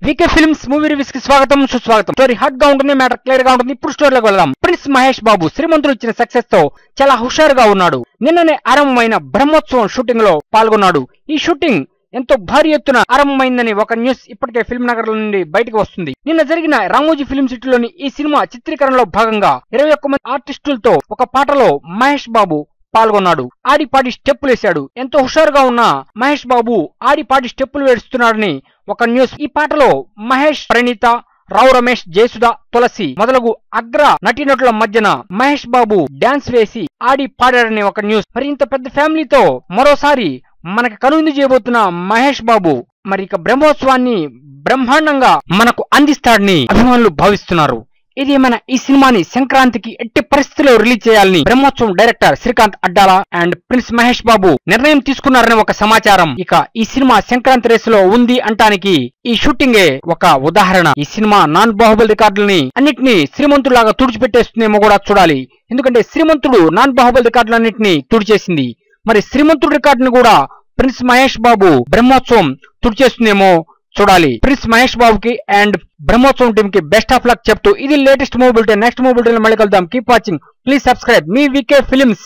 వీకే films movie reviews కి స్వాగతం సుస్వాగతం. స్టోరీ హాట్ గా ఉంటుంది, మ్యాటర్ క్లియర్ గా ఉంటుంది. ఇప్పుడు స్టోరీలోకి వెళ్దాం. ప్రిన్స్ మహేష్ బాబు శ్రీమంతుడు ఇచ్చిన సక్సెస్ తో చాలా హుషారుగా ఉన్నాడు. నిన్ననే ఆరంభమైన బ్రహ్మోత్సవం షూటింగ్ లో పాల్గొన్నాడు. ఈ షూటింగ్ ఎంతో భారీ ఎత్తున ఆరంభమైందని ఒక న్యూస్ ఇప్పటికే ఫిల్మ్ నగర్ నుండి బయటకు వస్తుంది. నిన్న జరిగిన రామోజీ ఫిల్మ్ సిటీలోని ఈ సినిమా చిత్రీకరణలో భాగంగా 21 మంది ఆర్టిస్టులతో ఒక పాటలో మహేష్ బాబు పాల్గొన్నాడు. ఆడిపాడి స్టెప్పులు వేశాడు. ఎంతో హుషారుగా ఉన్న మహేష్ బాబు ఆడిపాడి స్టెప్పులు వేస్తున్నాడని ఒక న్యూస్. ఈ పాటలో మహేష్, ప్రణీత, రావు రమేష్, జయసుధ, తులసి మొదలగు అగ్ర నటీనటుల మధ్యన మహేష్ బాబు డాన్స్ వేసి ఆడి పాడాడని ఒక న్యూస్. మరి ఇంత పెద్ద ఫ్యామిలీతో మరోసారి మనకి కనువిందు చేయబోతున్న మహేష్ బాబు మరి ఇక బ్రహ్మోత్సవాన్ని బ్రహ్మాండంగా మనకు అందిస్తాడని అభిమానులు భావిస్తున్నారు. ఇది మన ఈ సినిమాని సంక్రాంతికి ఎట్టి పరిస్థితుల్లో రిలీజ్ చేయాలని Brahmotsavam director Srikanth Addala and prince Mahesh Babu నిర్ణయం తీసుకున్నారని ఒక సమాచారం. ఇక ఈ సినిమా సంక్రాంతి రేసులో ఉంది అంటానికి ఈ షూటింగే ఒక ఉదాహరణ. ఈ సినిమా నాన్ బాహుబలి రికార్డులని అన్నిటినీ శ్రీమంతుడిలాగా తుడిచిపెట్టేస్తుందేమో కూడా చూడాలి. ఎందుకంటే శ్రీమంతుడు నాన్ బాహుబలి రికార్డులన్నింటినీ తుడిచేసింది. మరి శ్రీమంతుడి రికార్డుని కూడా ప్రిన్స్ మహేష్ బాబు బ్రహ్మోత్సవం తుడిచేస్తుందేమో చూడాలి. ప్రిన్స్ మహేష్ బాబుకి అండ్ బ్రహ్మోత్సవం టీమ్ కి బెస్ట్ ఆఫ్ లక్ చెప్తూ ఇది latest movie bulletin. Next movie bulletin మళ్ళీ కలుద్దాం. కీప్ వాచింగ్, ప్లీజ్ సబ్స్క్రైబ్ మీ వీకే ఫిల్మ్స్.